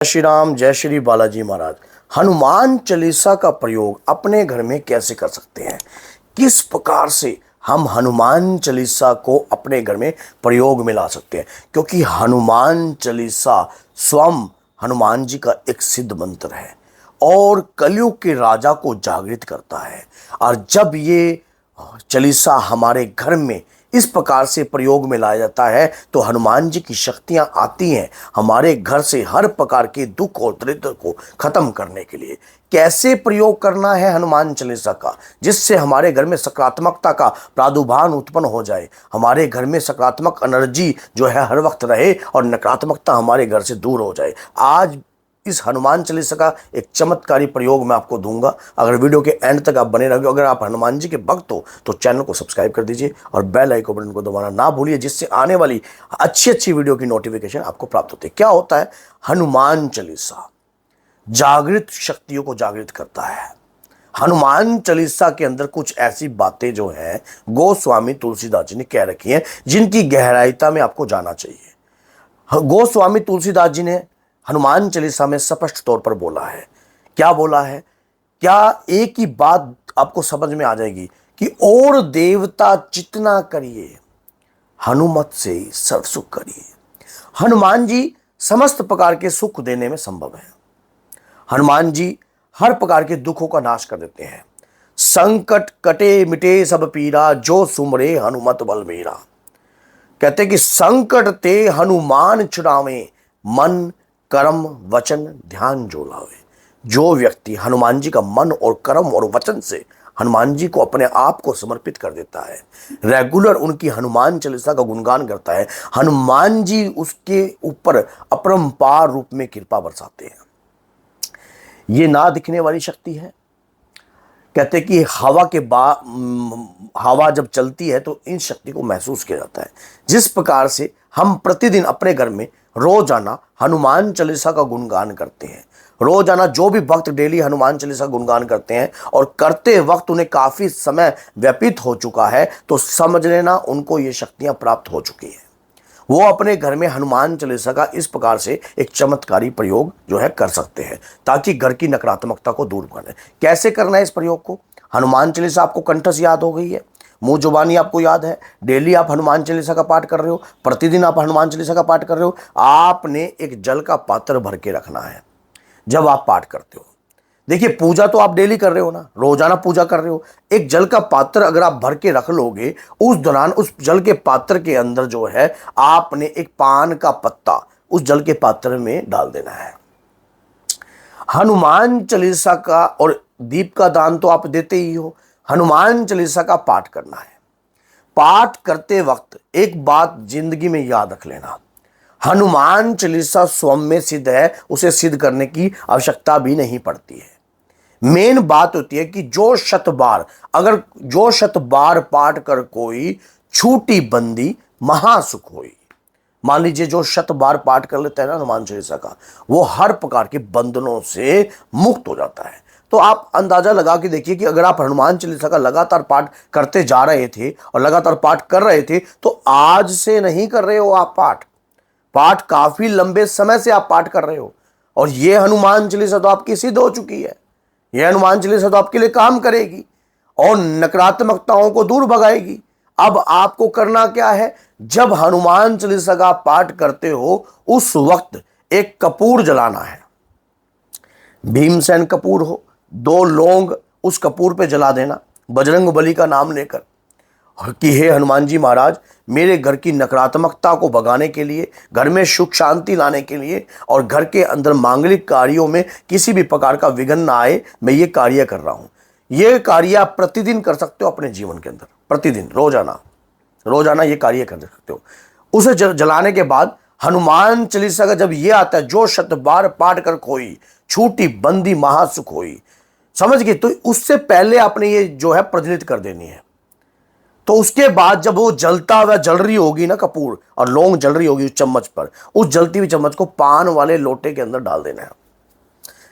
श्री राम, जय श्री बालाजी महाराज। हनुमान चालीसा का प्रयोग अपने घर में कैसे कर सकते हैं, किस प्रकार से हम हनुमान चालीसा को अपने घर में प्रयोग में ला सकते हैं, क्योंकि हनुमान चालीसा स्वयं हनुमान जी का एक सिद्ध मंत्र है और कलयुग के राजा को जागृत करता है। और जब ये चालीसा हमारे घर में इस प्रकार से प्रयोग में लाया जाता है तो हनुमान जी की शक्तियां आती हैं हमारे घर से हर प्रकार के दुख और दरिद्र को खत्म करने के लिए। कैसे प्रयोग करना है हनुमान चालीसा का, जिससे हमारे घर में सकारात्मकता का प्रादुर्भाव उत्पन्न हो जाए, हमारे घर में सकारात्मक एनर्जी जो है हर वक्त रहे और नकारात्मकता हमारे घर से दूर हो जाए। आज इस हनुमान चालीसा का एक चमत्कारी प्रयोग मैं आपको दूंगा। अगर वीडियो के एंड तक आप बने रहोगे, अगर आप हनुमान जी के भक्त हो तो चैनल को सब्सक्राइब कर दीजिए और बेल आइकन बटन को दबाना ना भूलिए, जिससे आने वाली अच्छी वीडियो की नोटिफिकेशन आपको प्राप्त होती है। क्या होता है हनुमान चालीसा? जागृत शक्तियों को जागृत करता है। हनुमान चालीसा के अंदर कुछ ऐसी बातें जो है गोस्वामी तुलसीदास जी ने कह रखी हैं, जिनकी गहराईता में आपको जाना चाहिए। गोस्वामी तुलसीदास जी ने हनुमान चालीसा में स्पष्ट तौर पर बोला है। क्या बोला है? क्या एक ही बात आपको समझ में आ जाएगी कि और देवता चितना करिए, हनुमत से सर्व सुख करिए। हनुमान जी समस्त प्रकार के सुख देने में संभव है। हनुमान जी हर प्रकार के दुखों का नाश कर देते हैं। संकट कटे मिटे सब पीरा, जो सुमरे हनुमत बल मेरा। कहते कि संकट ते हनुमान छुड़ावे, मन कर्म वचन ध्यान जो लावे। जो व्यक्ति हनुमान जी का मन और कर्म और वचन से हनुमान जी को अपने आप को समर्पित कर देता है, रेगुलर उनकी हनुमान चालीसा का गुणगान करता है, हनुमान जी उसके ऊपर अपरंपार रूप में कृपा बरसाते हैं। ये ना दिखने वाली शक्ति है। कहते कि हवा जब चलती है तो इन शक्ति को महसूस किया जाता है। जिस प्रकार से हम प्रतिदिन अपने घर में रोजाना हनुमान चालीसा का गुणगान करते हैं, रोजाना जो भी भक्त डेली हनुमान चालीसा गुणगान करते हैं और करते वक्त उन्हें काफी समय व्यतीत हो चुका है, तो समझ लेना उनको ये शक्तियां प्राप्त हो चुकी हैं। वो अपने घर में हनुमान चालीसा का इस प्रकार से एक चमत्कारी प्रयोग जो है कर सकते हैं, ताकि घर की नकारात्मकता को दूर करें। कैसे करना है इस प्रयोग को? हनुमान चालीसा आपको कंठस्थ याद हो गई है, मुंह जुबानी आपको याद है, डेली आप हनुमान चालीसा का पाठ कर रहे हो, प्रतिदिन आप हनुमान चालीसा का पाठ कर रहे हो। आपने एक जल का पात्र भर के रखना है जब आप पाठ करते हो। देखिए, पूजा तो आप डेली कर रहे हो ना, रोजाना पूजा कर रहे हो। एक जल का पात्र अगर आप भर के रख लोगे, उस दौरान उस जल के पात्र के अंदर जो है आपने एक पान का पत्ता उस जल के पात्र में डाल देना है। हनुमान चालीसा का और दीप का दान तो आप देते ही हो, हनुमान चालीसा का पाठ करना है। पाठ करते वक्त एक बात जिंदगी में याद रख लेना, हनुमान चालीसा स्वयं में सिद्ध है, उसे सिद्ध करने की आवश्यकता भी नहीं पड़ती है। मेन बात होती है कि जो शत बार पाठ कर कोई, छूटी बंदी महासुख होई। मान लीजिए जो 100 बार पाठ कर लेता है ना हनुमान चालीसा का, वो हर प्रकार के बंधनों से मुक्त हो जाता है। तो आप अंदाजा लगा के देखिए कि अगर आप हनुमान चालीसा का लगातार पाठ करते जा रहे थे और लगातार पाठ कर रहे थे, तो आज से नहीं कर रहे हो आप पाठ काफी लंबे समय से आप पाठ कर रहे हो, और ये हनुमान चालीसा तो आपकी सिद्ध हो चुकी है। यह हनुमान चालीसा तो आपके लिए काम करेगी और नकारात्मकताओं को दूर भगाएगी। अब आपको करना क्या है? जब हनुमान चालीसा का पाठ करते हो उस वक्त एक कपूर जलाना है। भीमसेन कपूर हो, 2 लौंग उस कपूर पे जला देना, बजरंग बली का नाम लेकर कि हे हनुमान जी महाराज, मेरे घर की नकारात्मकता को भगाने के लिए, घर में सुख शांति लाने के लिए और घर के अंदर मांगलिक कार्यों में किसी भी प्रकार का विघ्न ना आए, मैं ये कार्य कर रहा हूं। ये कार्य आप प्रतिदिन कर सकते हो अपने जीवन के अंदर, प्रतिदिन रोजाना ये कार्य कर सकते हो। उसे जलाने के बाद हनुमान चालीसा का जब ये आता है, जो 100 बार पाठ कर कोई, छूटी बंदी महासुख होई, समझ गए? तो उससे पहले आपने ये जो है प्रज्वलित कर देनी है। तो उसके बाद जब वो जलता हुआ जल रही होगी ना कपूर और लौंग जल रही होगी उस चम्मच पर, उस जलती हुई चम्मच को पान वाले लोटे के अंदर डाल देना है।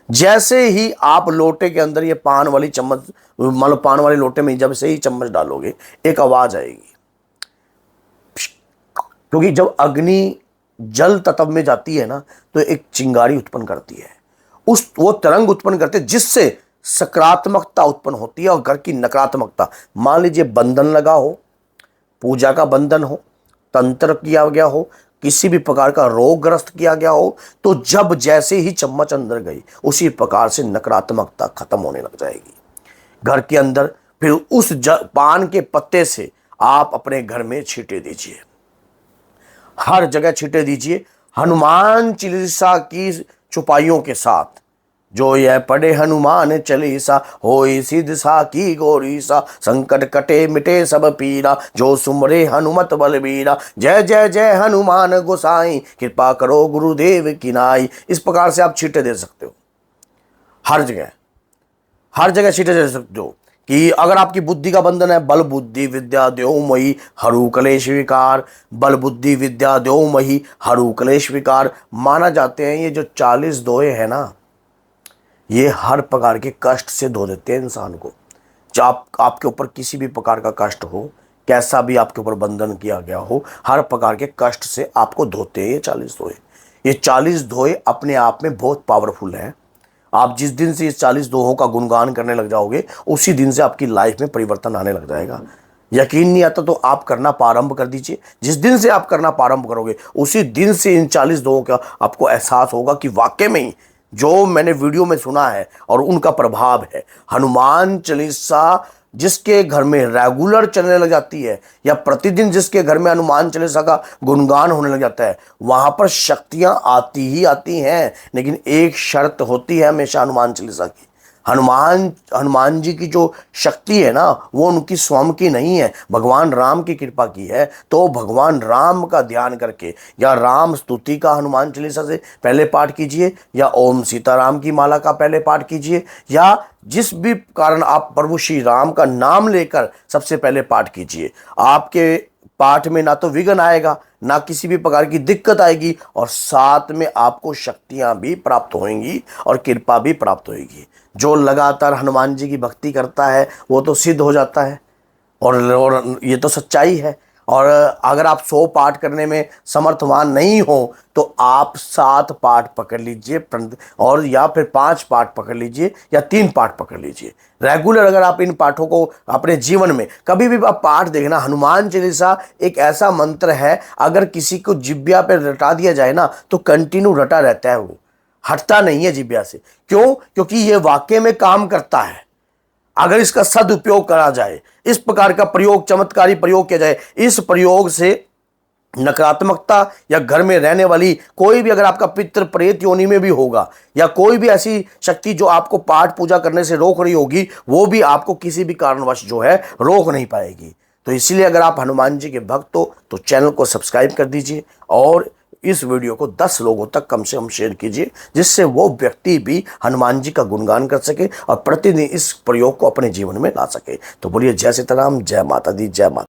जैसे ही आप लोटे के अंदर ये पान वाली चम्मच, मान लो पान वाले लोटे में जब से ही चम्मच डालोगे, एक आवाज आएगी, क्योंकि जब अग्नि जल तत्व में जाती है ना, तो एक चिंगारी उत्पन्न करती है, उस वो तरंग उत्पन्न करते हैं जिससे सकारात्मकता उत्पन्न होती है और घर की नकारात्मकता, मान लीजिए बंधन लगा हो, पूजा का बंधन हो, तंत्र किया गया हो, किसी भी प्रकार का रोग ग्रस्त किया गया हो, तो जब जैसे ही चम्मच अंदर गई उसी प्रकार से नकारात्मकता खत्म होने लग जाएगी घर के अंदर। फिर उस पान के पत्ते से आप अपने घर में छींटे दीजिए, हर जगह छींटे दीजिए, हनुमान चालीसा की चौपाइयों के साथ। जो यह पढ़े हनुमान चालीसा, होई सिद्ध सा की गौरीसा, संकट कटे मिटे सब पीरा, जो सुमरे हनुमत बलबीरा, जय जय जय हनुमान गोसाई, कृपा करो गुरुदेव की नाई। इस प्रकार से आप छींटे दे सकते हो हर जगह, हर जगह छींटे दे सकते हो। कि अगर आपकी बुद्धि का बंधन है, बल बुद्धि विद्या द्योमयी हरू कलेश विकार, बल बुद्धि विद्या द्योमयी हरू कलेश विकार, माना जाते हैं ये जो 40 दोहे है ना, ये हर प्रकार के कष्ट से धो देते हैं इंसान को। जब आपके ऊपर किसी भी प्रकार का कष्ट हो, कैसा भी आपके ऊपर बंधन किया गया हो, हर प्रकार के कष्ट से आपको धोते हैं ये 40 दोहे। ये 40 दोहे अपने आप में बहुत पावरफुल हैं। आप जिस दिन से इस 40 दोहों का गुणगान करने लग जाओगे, उसी दिन से आपकी लाइफ में परिवर्तन आने लग जाएगा। यकीन नहीं आता तो आप करना प्रारंभ कर दीजिए। जिस दिन से आप करना प्रारंभ करोगे, उसी दिन से इन 40 दोहों का आपको एहसास होगा कि वाकई में ही जो मैंने वीडियो में सुना है और उनका प्रभाव है। हनुमान चालीसा जिसके घर में रेगुलर चलने लग जाती है, या प्रतिदिन जिसके घर में हनुमान चालीसा का गुणगान होने लग जाता है, वहां पर शक्तियां आती ही आती हैं। लेकिन एक शर्त होती है हमेशा हनुमान चालीसा की, हनुमान जी की जो शक्ति है ना, वो उनकी स्वयं की नहीं है, भगवान राम की कृपा की है। तो भगवान राम का ध्यान करके, या राम स्तुति का हनुमान चालीसा से पहले पाठ कीजिए, या ओम सीताराम की माला का पहले पाठ कीजिए, या जिस भी कारण आप प्रभु श्री राम का नाम लेकर सबसे पहले पाठ कीजिए। आपके पाठ में ना तो विघ्न आएगा, ना किसी भी प्रकार की दिक्कत आएगी, और साथ में आपको शक्तियां भी प्राप्त होंगी और कृपा भी प्राप्त होगी। जो लगातार हनुमान जी की भक्ति करता है वो तो सिद्ध हो जाता है, और ये तो सच्चाई है। और अगर आप 100 पाठ करने में समर्थवान नहीं हो तो आप 7 पाठ पकड़ लीजिए, और या फिर 5 पाठ पकड़ लीजिए, या 3 पाठ पकड़ लीजिए। रेगुलर अगर आप इन पाठों को अपने जीवन में कभी भी आप पाठ देखना, हनुमान चालीसा एक ऐसा मंत्र है, अगर किसी को जिब्या पे रटा दिया जाए ना तो कंटिन्यू रटा रहता है, वो हटता नहीं है जिब्या से। क्यों? क्योंकि ये वाकई में काम करता है। अगर इसका सदुपयोग करा जाए, इस प्रकार का प्रयोग, चमत्कारी प्रयोग किया जाए, इस प्रयोग से नकारात्मकता या घर में रहने वाली कोई भी, अगर आपका पितृ प्रेत योनि में भी होगा, या कोई भी ऐसी शक्ति जो आपको पाठ पूजा करने से रोक रही होगी, वो भी आपको किसी भी कारणवश जो है रोक नहीं पाएगी। तो इसीलिए अगर आप हनुमान जी के भक्त हो तो चैनल को सब्सक्राइब कर दीजिए, और इस वीडियो को 10 लोगों तक कम से कम शेयर कीजिए, जिससे वो व्यक्ति भी हनुमान जी का गुणगान कर सके और प्रतिदिन इस प्रयोग को अपने जीवन में ला सके। तो बोलिए जय सीताराम, जय माता दी, जय माता।